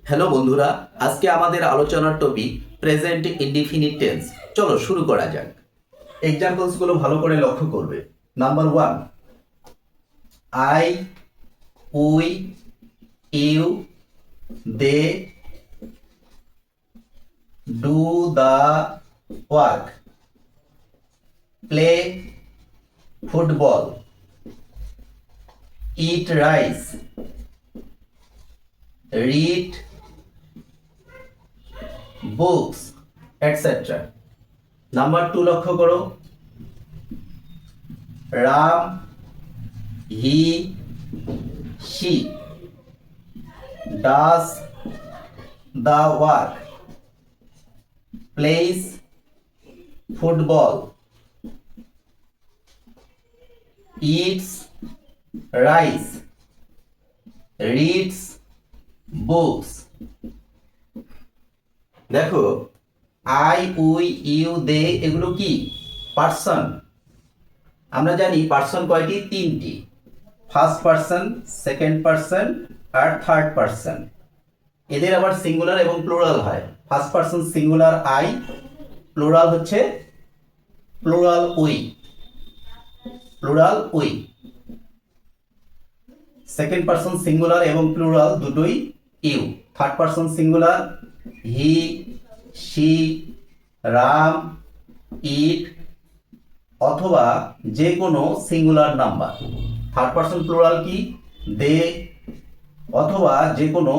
Hello বন্ধুরা, আজকে আমাদের আলোচনার টপিক প্রেজেন্ট ইনডিফিনিট টেন্স। চলো শুরু করা যাক। এক্সাম্পলসগুলো ভালো করে লক্ষ্য করবে। Number 1, I, we, you, they do the work, play football, eat rice, read books, etc. Number 2 লক্ষ্য করো। Ram, he, she does the work, plays football, eats rice, reads books. দেখো, আই, উই, ইউ, দে এগুলো কি person. আমরা জানি person কয়টি? 3টি। First person, second person আর থার্ড পার্সন। এদের আবার সিঙ্গুলার এবং প্লুরাল হয়। First person singular I, plural হচ্ছে plural we, plural we. Second person singular এবং প্লুরাল দুটোই you. Third person singular he, she, Ram, it অথবা যে কোনো singular number. Third person plural কি? দে অথবা যে কোনো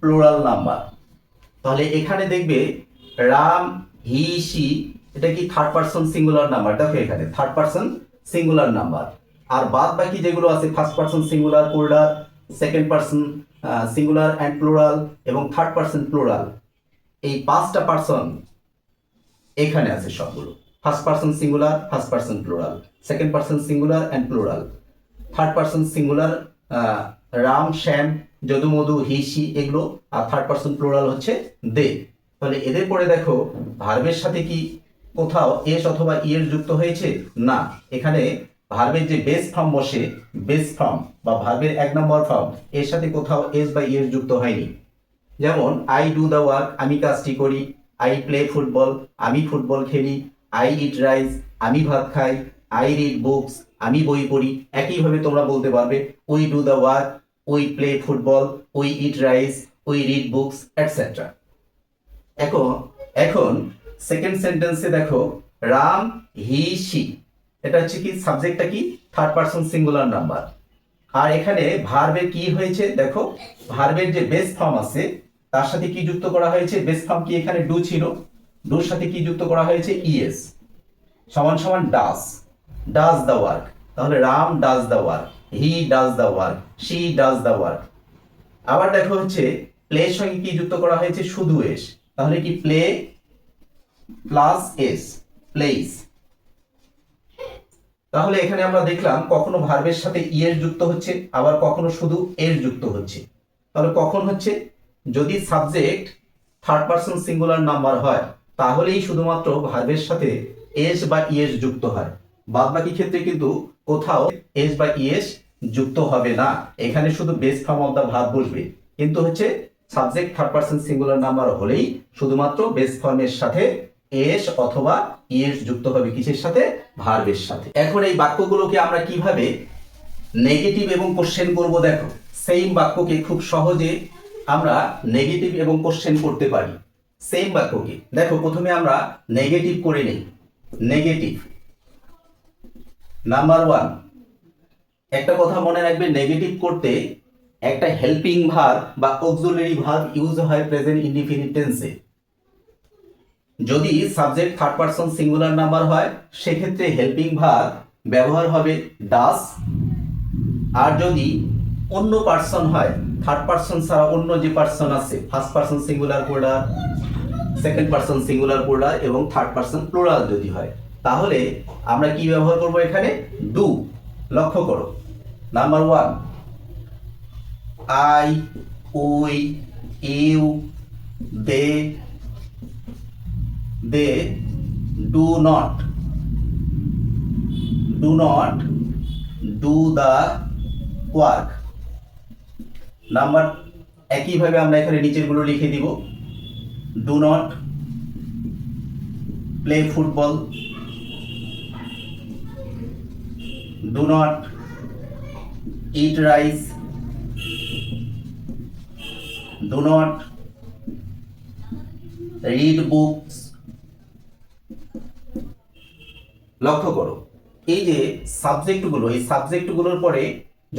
প্লুরাল নাম্বার। তাহলে এখানে দেখবে রাম, হি, শি এটা কি থার্ড পার্সন সিঙ্গুলার নাম্বার। দেখো এখানে থার্ড পার্সন সিঙ্গুলার নাম্বার। আর বাদ বাকি যেগুলো আছে first person singular plural, second person singular and plural এবং থার্ড পার্সন প্লুরাল, এই 5টা পার্সন এখানে আছে সবগুলো। First person singular, first person plural, second person singular and plural, third person singular Ram, Shyam, Jadu, Madhu, he, she এগুলো, আর থার্ড পার্সন প্লুরাল হচ্ছে দে। তাহলে এদের পরে দেখো ভার্বের সাথে কি কোথাও এস অথবা ইয়ের যুক্ত হয়েছে? না। এখানে ভার্বের যে বেস ফর্ম বসে, বেস ফর্ম বা ভার্বের 1 নম্বর ফর্ম, এর সাথে কোথাও এস বা ইয়ের যুক্ত হয়নি। যেমন আই ডু দ্য ওয়ার্ক, আমি কাজটি করি। আই প্লে ফুটবল, আমি ফুটবল খেলি। আই ইট রাইস, আমি ভাত খাই। আই রিড বুকস, আমি বই পড়ি। একইভাবে তোমরা বলতে পারবে we do the work, we play football, we eat rice, we read books, etcetera. এখন সেকেন্ড সেন্টেন্সে দেখো রাম, হি, শি এটা হচ্ছে কি সাবজেক্টটা কি? Third person singular number. আর এখানে ভার্বের কি হয়েছে? দেখো ভার্বের যে বেস ফর্ম আছে তার সাথে কি যুক্ত করা হয়েছে? বেস ফর্ম কি এখানে ডু ছিল, ডুর সাথে কি যুক্ত করা হয়েছে? ইএস সমান সমান ডাজ, ডাজ দ্য ওয়ার্ক। তাহলে Ram does the work, he does the work, she does the work. আবার দেখো হচ্ছে প্লের সঙ্গে কি যুক্ত করা হয়েছে? শুধু এস। তাহলে কি প্লে প্লাস এস, প্লেস। তাহলে এখানে আমরা দেখলাম কখনো ভার্বের সাথে ইয়ের যুক্ত হচ্ছে, আবার কখনো শুধু এর যুক্ত হচ্ছে। তাহলে কখন হচ্ছে? যদি subject third person singular number হয় তাহলেই শুধুমাত্র ভার্বের সাথে এস বা ইএস যুক্ত হয়। বাদ বাকি ক্ষেত্রে কিন্তু কোথাও এস বা ইএস যুক্ত হবে না। এখানে শুধু base form of the verb বসবে। কিন্তু হচ্ছে subject third person singular number হলেই শুধুমাত্র বেস ফর্মের সাথে এস অথবা ইএস যুক্ত হবে। কিসের সাথে? ভার্বের সাথে। এখন এই বাক্যগুলোকে আমরা কিভাবে নেগেটিভ এবং কোশ্চেন করব? দেখো সেম বাক্যকে খুব সহজে আমরা নেগেটিভ এবং কোশ্চেন করতে পারি। সেম বাক্যকে দেখো প্রথমে আমরা নেগেটিভ করে নেই। নেগেটিভ নাম্বার 1, একটা কথা মনে রাখবে, নেগেটিভ করতে একটা হেল্পিং ভার্ব বা অক্সিলারি ভার্ব ইউজ হয় প্রেজেন্ট ইনডিফিনিট টেন্সে। যদি subject third person singular number হয় সেক্ষেত্রে হেল্পিং ভার্ব ব্যবহার হবে ডাজ। আর যদি অন্য পার্সন হয়, থার্ড পার্সন ছাড়া অন্য যে পার্সন আছে, first person singular plural, second person singular plural এবং থার্ড পার্সন প্লুরাল যদি হয়, তাহলে আমরা কি ব্যবহার করব? এখানে ডু। লক্ষ্য করো number 1, I, we, you, they do not do the work. Number একইভাবে আমরা এখানে নিচের গুলো লিখে দিব। Do not play football, do not eat rice, do not read books. লক্ষ্য করো এই যে সাবজেক্টগুলো, এই সাবজেক্টগুলোর পরে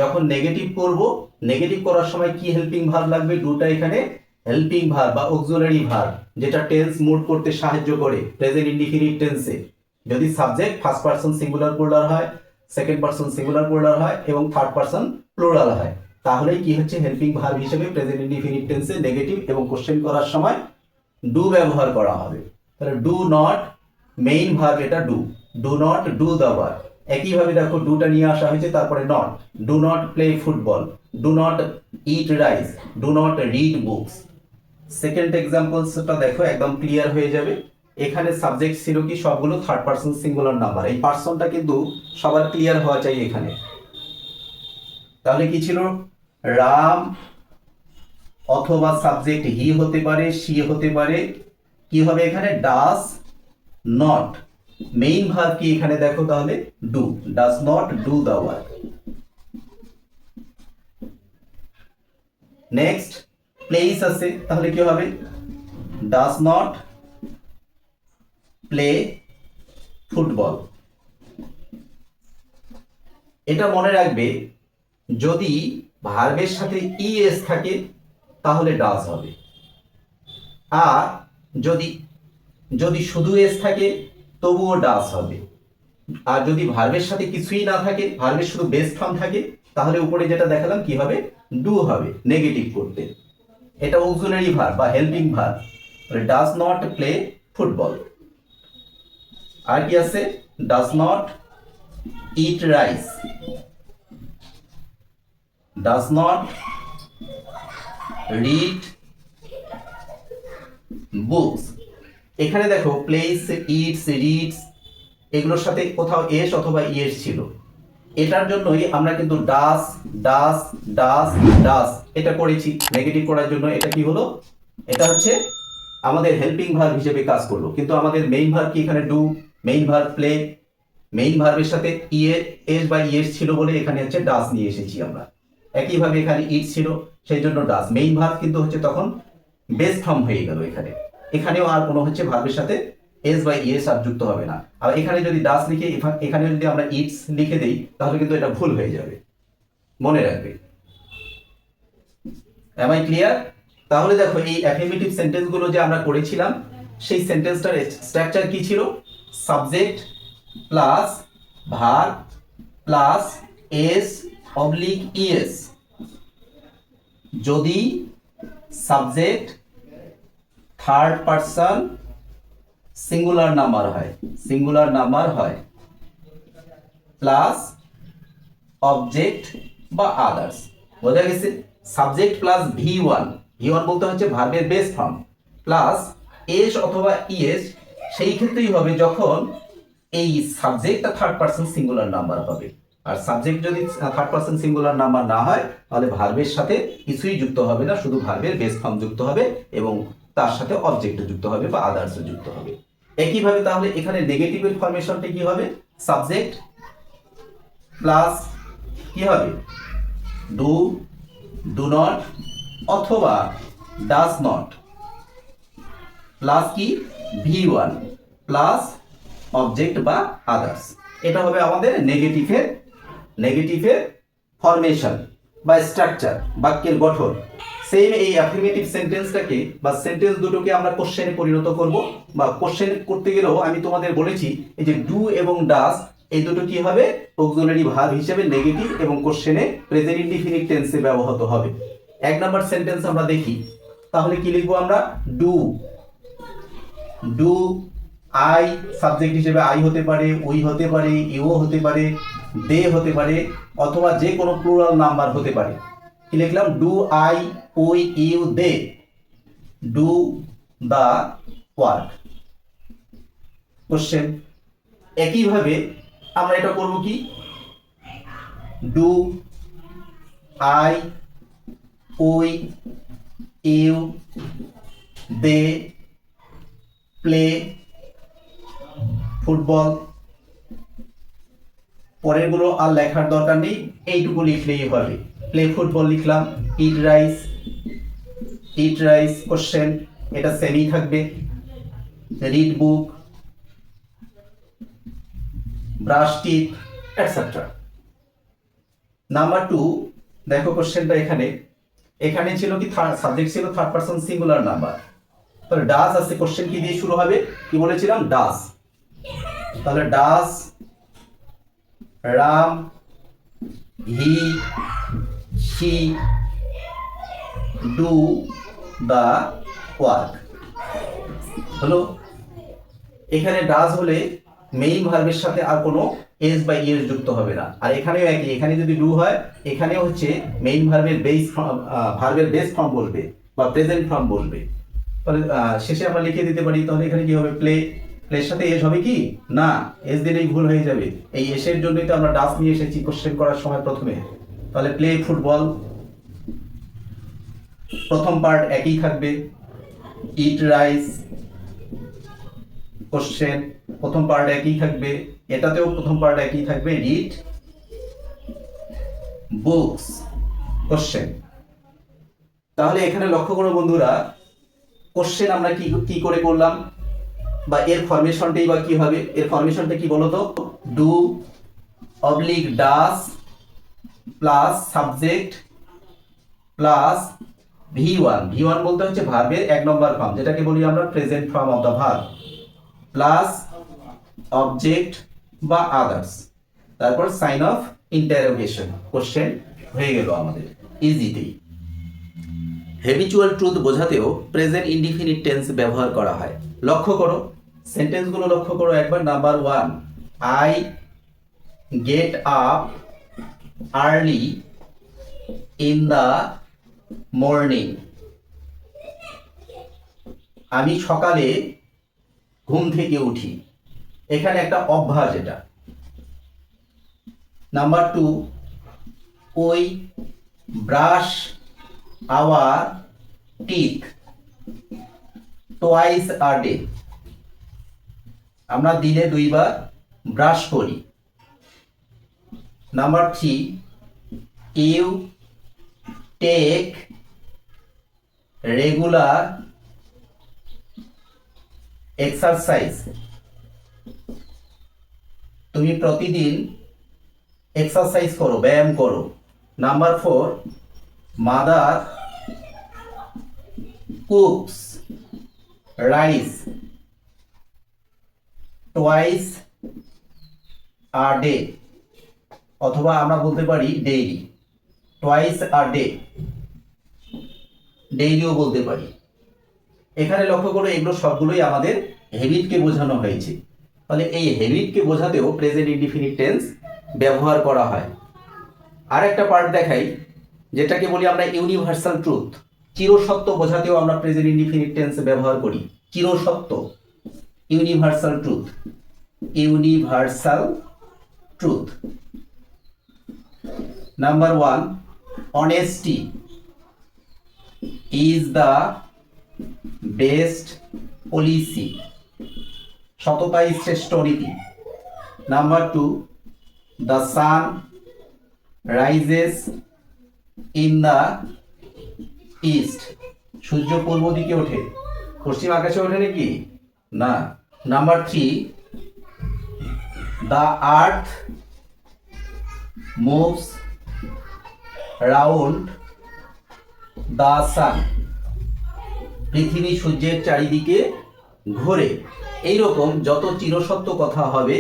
যখন নেগেটিভ করব, নেগেটিভ করার সময় কি হেল্পিং ভার্ব লাগবে? ডুটা এখানে হেল্পিং ভার্ব বা অক্সিলারি ভার্ব, যেটা টেন্স মুভ করতে সাহায্য করে প্রেজেন্ট ইনডিফিনিট টেন্সে। যদি subject first person singular plural হয়, সেকেন্ড পারসন সিঙ্গুলার প্লুরাল হয় এবং থার্ড পারসন প্লুরাল হয়, তাহলেই কি হচ্ছে হেল্পিং ভার্ব হিসেবে প্রেজেন্ট ইনডিফিনিট টেন্সে নেগেটিভ এবং কোশ্চেন করার সময় ডু ব্যবহার করা হবে। তাহলে ডু নট মেইন ভার্ব, এটা do, do not do the work. একইভাবে দেখো ডুটা নিয়ে আসা হয়েছে, তারপরে not, do not play football, do not eat rice, do not read books. Second এক্সাম্পলসটা দেখো, একদম ক্লিয়ার হয়ে যাবে। এখানে সাবজেক্ট ছিল কি? সবগুলো থার্ড পারসন সিঙ্গুলার নাম্বার। এই পার্সনটা কিন্তু সবার ক্লিয়ার হওয়া চাই এখানে। তাহলে কি ছিল? রাম, অথবা সাবজেক্ট হি হতে পারে, সি হতে পারে। কি হবে এখানে? Does not. মেইন ভার্ব কি এখানে দেখো তাহলে? Do, does not do the work. Next place আছে, তাহলে কি হবে? ডাস নট প্লে ফুটবল। এটা মনে রাখবে, যদি ভার্বের সাথে ইএস থাকে তাহলে ডাস হবে, আর যদি যদি শুধু এস থাকে তবুও ডাস হবে। আর যদি ভার্বের সাথে কিছুই না থাকে, ভার্বের শুধু বেস ফর্ম থাকে, তাহলে উপরে যেটা দেখালাম কি হবে? ডু হবে, নেগেটিভ করতে। এটা অক্সিলারি ভার্ব বা helping verb. Does not play football. আর কি আছে? Does not eat rice, does not read books. এখানে দেখো প্লেস, ইটস, রিডস এগুলোর সাথে কোথাও এস অথবা ইএস ছিল। এটার জন্যই আমরা কিন্তু ডাস ডাস ডাস ডাস এটা করেছি নেগেটিভ করার জন্য। এটা কি হলো? এটা হচ্ছে আমাদের হেল্পিং ভার্ব হিসেবে কাজ করলো। কিন্তু আমাদের মেইন ভার্ব কি এখানে? Do. Main verb play, main ভার্বের সাথে এস বা ইএস ছিল বলে এখানে হচ্ছে ডাস নিয়ে এসেছি আমরা। একইভাবে এখানে ইট ছিল, সেই জন্য ডাস। মেইন ভার্ব কিন্তু হচ্ছে তখন বেস ফর্ম হয়ে গেল এখানে। এখানেও আর কোনো হচ্ছে ভার্বের সাথে এস বা ইএস আর যুক্ত হবে না। আর এখানে যদি ডাস লিখে এখানে যদি আমরা ইটস লিখে দেই তাহলে কিন্তু এটা ভুল হয়ে যাবে, মনে রাখবে। Am I clear? তাহলে দেখো এই অ্যাফার্মেটিভ সেন্টেন্স গুলো যে আমরা করেছিলাম, সেই সেন্টেন্সটার স্ট্রাকচার কি ছিল? Subject plus verb plus s oblique es. যদি subject third person singular number হয়, সিঙ্গুলার নাম্বার হয়, প্লাস অবজেক্ট বা আদার্স। বোঝা গেছে? সাবজেক্ট প্লাস ভি1, ভি1 বলতে হচ্ছে ভার্বের বেস ফর্ম, প্লাস এস অথবা ইএস। সেই ক্ষেত্রেই হবে যখন এই সাবজেক্টটা থার্ড পারসন সিঙ্গুলার নাম্বার হবে। আর সাবজেক্ট যদি থার্ড পারসন সিঙ্গুলার নাম্বার না হয় তাহলে ভার্বের সাথে কিছুই যুক্ত হবে না, শুধু ভার্বের বেস ফর্ম যুক্ত হবে এবং তার সাথে অবজেক্ট যুক্ত হবে বা আদার্স যুক্ত হবে। একইভাবে তাহলে এখানে নেগেটিভের ফরমেশনটা কি হবে? সাবজেক্ট প্লাস কি হবে? ডু, ডু নট অথবা ডাস নট, প্লাস কি? ভি1 প্লাস অবজেক্ট বা আদার্স। এটা হবে আমাদের নেগেটিভের ফরমেশন বা স্ট্রাকচার, বাক্যের গঠন। সেম এই অ্যাফার্মেটিভ সেন্টেন্সটাকে বা সেন্টেন্স দুটোকে আমরা কোশ্চেনে পরিণত করব, বা কোশ্চেন করতে গেলেও আমি তোমাদের বলেছি এই যে ডু এবং ডাস এই দুটো কি হবে? অক্সিলারি ভার্ব হিসেবে নেগেটিভ এবং কোশ্চেনে প্রেজেন্ট ইনডিফিনিট টেন্সে ব্যবহৃত হবে। এক নাম্বার সেন্টেন্স আমরা দেখি, তাহলে কি লিখবো আমরা? ডু, ডু আই সাবজেক্ট হিসেবে আই হতে পারে, উই হতে পারে, ইউ হতে পারে, দে হতে পারে, অথবা যে কোনো প্লুরাল নাম্বার হতে পারে। কি লিখলাম? Do I, we, you, they do the work. Question. একইভাবে আমরা এটা করব কি? Do I, we, you, they play football. পরেরগুলো আর লেখার দরকার নেই, এইটুকু লিখলেই হবে। প্লে ফুটবল লিখলাম। ইট রাইস কোশ্চেন, এটা সেমই থাকবে। রিড বুক, ব্রাশ টিথ, এটসেট্রা। নাম্বার 2, দেখো কোশ্চেনটা এখানে ছিল কি সাবজেক্ট ছিল থার্ড পারসন সিঙ্গুলার নাম্বার, তাহলে ডাস আছে। কোশ্চেন কি দিয়ে শুরু হবে, কি বলেছিলাম, ডাস। তাহলে does Ram he she do the work হলো। এখানে ডাস হলে মেইন ভার্বের সাথে আর কোনো এস বা ইএস যুক্ত হবে না। আর এখানেও একই, এখানে যদি ডু হয় এখানেও হচ্ছে মেইন ভার্বের বেস ফর্ম বলবে বা প্রেজেন্ট ফর্ম বলবে। তাহলে শেষে আমরা লিখে দিতে পারি। তাহলে এখানে কি হবে, প্লের সাথে এস হবে কি না, এস দিলেই ভুল হয়ে যাবে। এই এসের জন্যই তো আমরা ডাস নিয়ে এসেছি কোশ্চেন করার সময় প্রথমে। তাহলে প্লে ফুটবল, প্রথম পার্ট একই থাকবে। ইট রাইস কোশ্চেন, প্রথম পার্ট একই থাকবে। এটাতেও প্রথম পার্ট একই থাকবে। Read books question. তাহলে এখানে লক্ষ্য করো বন্ধুরা, কোশ্চেন আমরা কি করে করলাম, বা এর ফরমেশনটাই বা কি হবে। এর ফরমেশনটা কি বলতো, do oblique does plus subject plus V one বলতে হচ্ছে ভার্বের 1 নম্বর ফর্ম, যেটাকে বলি আমরা present form of the verb, plus object বা আদার্স, তারপর সাইন অফ ইন্টারোগেশন। কোশ্চেন হয়ে গেল আমাদের ইজিতেই। হ্যাবিচুয়াল ট্রুথ বোঝাতেও প্রেজেন্ট ইনডিফিনিট টেন্স ব্যবহার করা হয়। লক্ষ্য করো সেন্টেন্সগুলো, লক্ষ্য করো একবার। Number 1, I get up early in the morning. আমি সকালে ঘুম থেকে উঠি, এখানে একটা অভ্যাস এটা। Number 2, we brush our teeth twice a day. আমরা দিনে 2 বার ব্রাশ করি। Number 3, you take regular exercise. তুমি প্রতিদিন এক্সারসাইজ করো, ব্যায়াম করো। Number 4, mother cooks rice twice a day, অথবা আমরা বলতে পারি ডেইলি, টোয়াইস আ ডে, ডেইলিও বলতে পারি। এখানে লক্ষ্য করো এগুলো সবগুলোই আমাদের হ্যাবিটকে বোঝানো হয়েছে। তাহলে এই হ্যাবিটকে বোঝাতেও প্রেজেন্ট ইনডিফিনিট টেন্স ব্যবহার করা হয়। আর একটা পার্ট দেখাই, যেটাকে বলি আমরা ইউনিভার্সাল ট্রুথ। চিরসত্য বোঝাতেও আমরা প্রেজেন্ট ইনডিফিনিট টেন্স ব্যবহার করি। চিরসত্য, universal truth, universal truth. Number 1, honesty is the best policy. সততাই শ্রেষ্ঠ নীতি। Number 2, the sun rises in the east. সূর্য পূর্ব দিকে ওঠে, পশ্চিম আকাশে ওঠে নাকি না। Number 3, the earth moves round the sun. পৃথিবী সূর্যের চারিদিকে ঘোরে। এইরকম যত চিরসত্য কথা হবে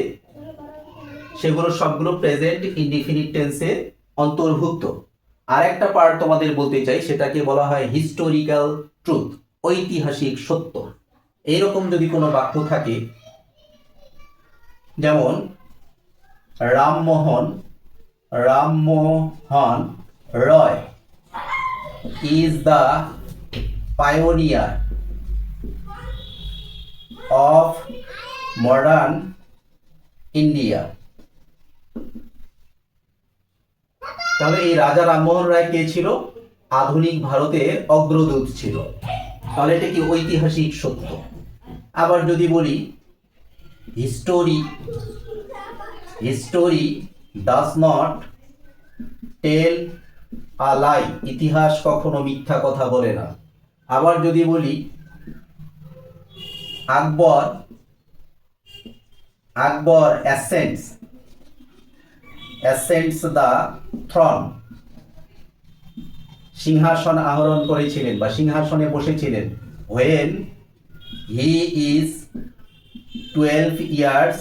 সেগুলো সবগুলো প্রেজেন্ট ইনডিফিনিট টেন্সের অন্তর্ভুক্ত। আর একটা পার্ট তোমাদের বলতে চাই, সেটাকে বলা হয় হিস্টোরিক্যাল ট্রুথ, ঐতিহাসিক সত্য। এইরকম যদি কোনো বাক্য থাকে, যেমন Rammohan Roy is the pioneer of modern India. তাহলে এই রাজা রামমোহন রায় কে ছিল? আধুনিক ভারতের অগ্রদূত ছিল। তাহলে এটা কি ঐতিহাসিক সত্য। আবার যদি বলি history history does not tell a lie, ইতিহাস কখনো মিথ্যা কথা বলে না। আবার যদি বলি আকবর আকবর অ্যাসেন্টস দ্য থ্রন, সিংহাসন আহরণ করেছিলেন বা সিংহাসনে বসেছিলেন when he is 12 years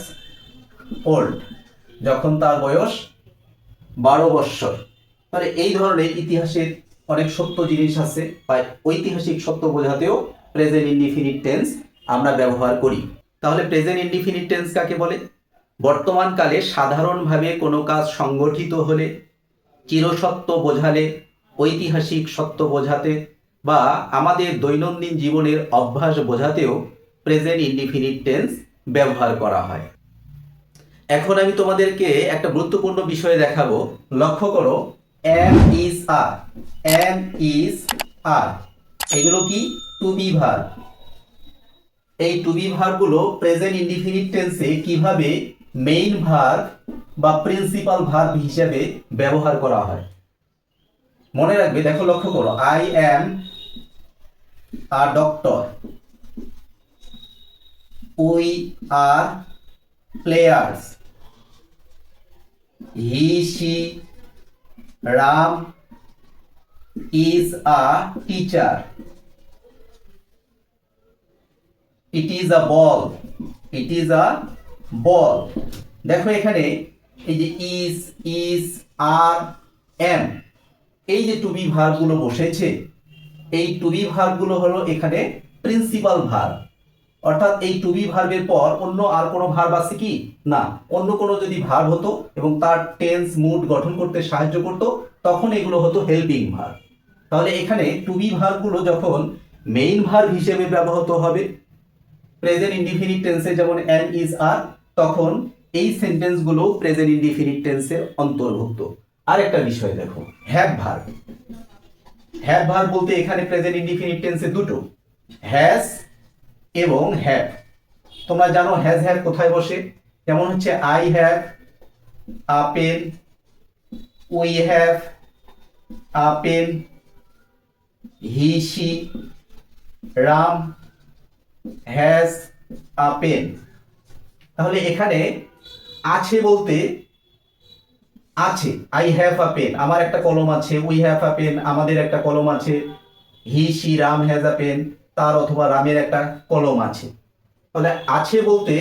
old, যখন তার বয়স 12 বৎসর। মানে এই ধরনের ইতিহাসের অনেক সত্য জিনিস আছে, বা ঐতিহাসিক সত্য বোঝাতেও প্রেজেন্ট ইনডিফিনিট টেন্স আমরা ব্যবহার করি। তাহলে প্রেজেন্ট ইনডিফিনিট টেন্স কাকে বলে? বর্তমান কালে সাধারণভাবে কোনো কাজ সংগঠিত হলে, চিরসত্য বোঝালে, ঐতিহাসিক সত্য বোঝাতে বা আমাদের দৈনন্দিন জীবনের অভ্যাস বোঝাতেও প্রেজেন্ট ইনডিফিনিট টেন্স ব্যবহার করা হয়। এখন আমি তোমাদেরকে একটা গুরুত্বপূর্ণ বিষয় দেখাবো। লক্ষ্য করো, এম ইজ আর, এগুলো কি টু বি ভার্ব। এই টু বি ভার্বগুলো প্রেজেন্ট ইনডিফিনিট টেন্সে কিভাবে মেইন ভার্ব বা প্রিন্সিপাল ভার্ব হিসেবে ব্যবহার করা হয় মনে রাখবে। দেখো, লক্ষ্য করো, I am a doctor, we are players, he she Ram is a teacher, it is a ball, it is a ball. দেখো এখানে এই যে ইজ আর এম, এই যে টু বি ভার্বগুলো বসেছে, এই টু বি ভার্বগুলো হলো এখানে প্রিন্সিপাল ভার্ব। অর্থাৎ এই টু বি ভার্বের পর অন্য আর কোনো ভার্ব আছে কি? না। অন্য কোনো যদি ভার্ব হতো এবং তার টেন্স মুড গঠন করতে সাহায্য করত, তখন এগুলো হতো হেল্পিং ভার্ব। তাহলে এখানে টু বি ভার্বগুলো যখন মেইন ভার্ব হিসেবে ব্যবহৃত হবে প্রেজেন্ট ইনডিফিনিট টেন্সে, যেমন এম ইজ আর, তখন এই সেন্টেন্সগুলো প্রেজেন্ট ইনডিফিনিট টেন্সের অন্তর্ভুক্ত। আর একটা বিষয় দেখো, হ্যাভ ভার্ব। হ্যাভ ভার্ব বলতে এখানে প্রেজেন্ট ইনডিফিনিট টেন্সে দুটো, হ্যাজ এবং হ্যাভ। তোমরা জানো হ্যাজ হ্যাভ কোথায় বসে, যেমন হচ্ছে I have a pen, we have a pen, he she Ram has a pen. তাহলে এখানে আছে বলতে আছে, আই হ্যাভ আ পেন, আমার একটা কলম আছে, উই হ্যাভ আ পেন, আমাদের একটা কলম আছে, he she Ram has a pen, তার অথবা রামের একটা কলম আছে। তাহলে আছে বলতে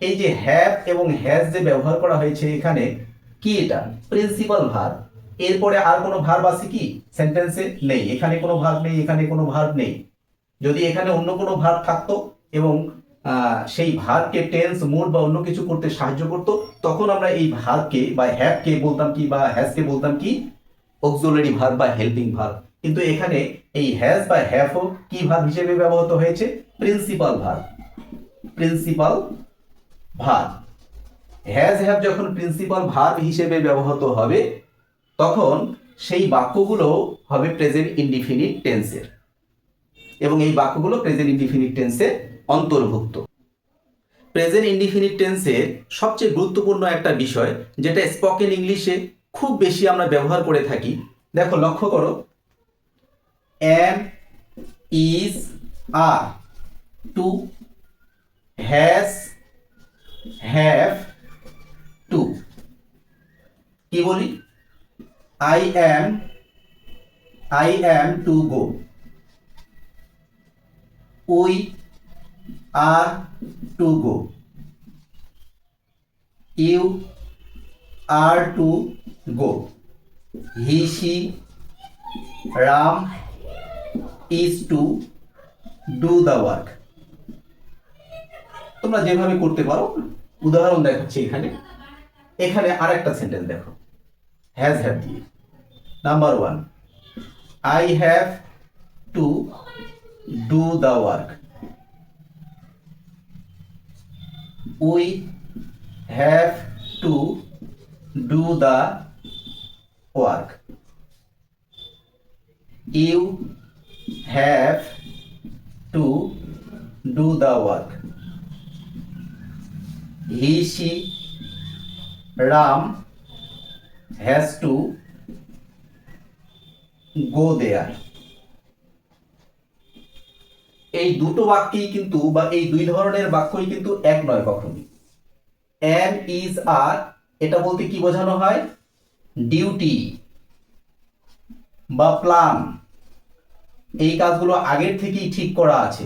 এই যে হ্যাভ এবং হ্যাজ যে ব্যবহার করা হয়েছে এখানে, কি এটা? Principal verb. এরপরে আর কোনো ভার্ব আছে কি সেন্টেন্সে? নেই। এখানে কোনো ভার্ব নেই, এখানে কোনো ভার্ব নেই। যদি এখানে অন্য কোনো ভার্ব থাকতো এবং সেই ভার্বকে টেন্স মুড বা অন্য কিছু করতে সাহায্য করতো, তখন আমরা এই ভার্বকে বা হ্যাভকে বলতাম কি, বা হ্যাজকে বলতাম কি? অক্সিলারি ভার্ব বা হেল্পিং ভার্ব। কিন্তু এখানে এই হ্যাজ বা হ্যাভও কি ভার্ব হিসেবে ব্যবহৃত হয়েছে? Principal verb. Principal verb, has have যখন প্রিন্সিপাল ভার্ব হিসেবে ব্যবহৃত হবে, তখন সেই বাক্যগুলো হবে প্রেজেন্ট ইনডিফিনিট টেন্সের, এবং এই বাক্যগুলো প্রেজেন্ট ইনডিফিনিট টেন্সের অন্তর্ভুক্ত। প্রেজেন্ট ইনডিফিনিট টেন্সের সবচেয়ে গুরুত্বপূর্ণ একটা বিষয়, যেটা স্পোকেন ইংলিশে খুব বেশি আমরা ব্যবহার করে থাকি। দেখো, লক্ষ্য করো, am is are, to, has have to. কি বলি? I am to go, we are to go, you are to go, he she Ram is to do the work. তোমরা যেভাবে করতে পারো, উদাহরণ দেখাচ্ছি এখানে। এখানে আর একটা সেন্টেন্স দেখো, হ্যাজ হ্যাভ দিয়ে। Number 1, I have to do the work, we have to do the work. You have to do the work. He she Ram has to go there. এই দুটো বাক্যই কিন্তু বা এই দুই ধরনের বাক্যই কিন্তু এক নয় কখনোই। এম ইজ আর এটা বলতে কি বোঝানো হয়? ডিউটি বা প্ল্যান, এই কাজগুলো আগের থেকেই ঠিক করা আছে।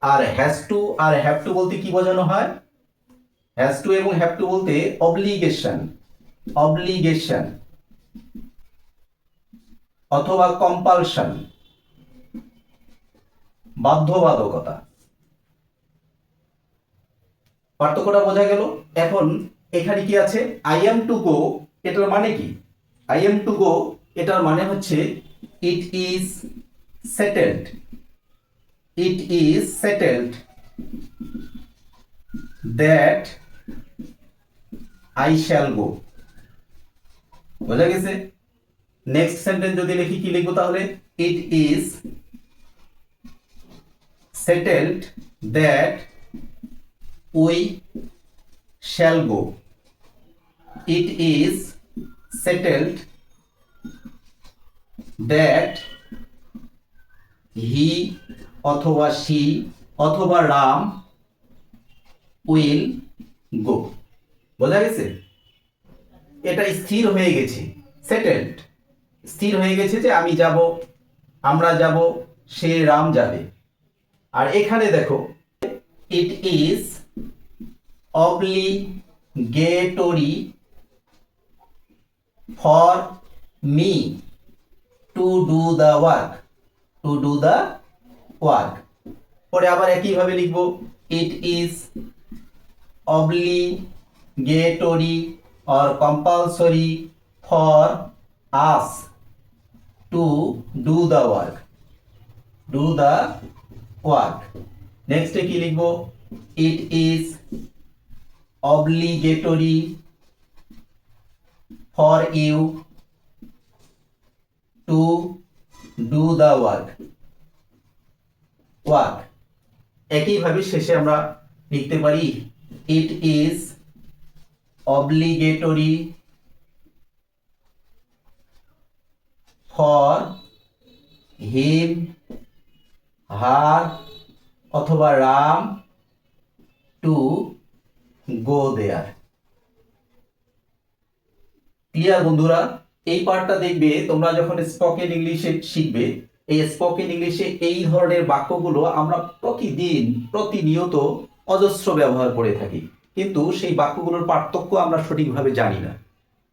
আর হ্যাজ টু আর হ্যাভ টু বলতে কি বোঝানো হয়? হ্যাজ টু এবং হ্যাভ টু বলতে অব্লিগেশন, অব্লিগেশন অথবা কম্পালশন, বাধ্যবাধকতা। পার্থক্যটা বোঝা গেল? এখন এখানে কি আছে? আই এম টু গো, এটার মানে কি? আই এম টু গো এটার মানে হচ্ছে it is settled, it is settled that I shall go. বোঝা গেছে? নেক্সট সেন্টেন্স যদি লিখি, কি লিখবো তাহলে? It is settled that we shall go. It is settled that he অথবা শি অথবা রাম উইল গো। বোঝা গেছে? এটা স্থির হয়ে গেছে, সেটেলড, স্থির হয়ে গেছে যে আমি যাব, আমরা যাব, সে রাম যাবে। আর এখানে দেখো, it is obligatory for me to do the work, to do the work। পরে আবার একইভাবে লিখব, it is obligatory or compulsory for us to do the work, do the work। নেক্সটে কি লিখব? it is obligatory for you to do the work, work। একইভাবে শেষে আমরা লিখতে পারি it is obligatory for him, her অথবা Ram to go there. Clear বন্ধুরা? এই পার্টটা দেখবে তোমরা যখন স্পোকেন ইংলিশে শিখবে, এই স্পোকেন ইংলিশে এই ধরনের বাক্যগুলো আমরা প্রতিদিন প্রতিনিয়ত অজস্র ব্যবহার করে থাকি, কিন্তু সেই বাক্যগুলোর পার্থক্য আমরা সঠিকভাবে জানি না।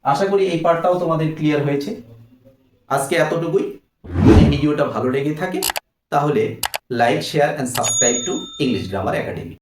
আশা করি এই পার্টটাও তোমাদের ক্লিয়ার হয়েছে। আজকে এতটুকুই। যদি ভিডিওটা ভালো লেগে থাকে তাহলে like, share and subscribe to English grammar academy.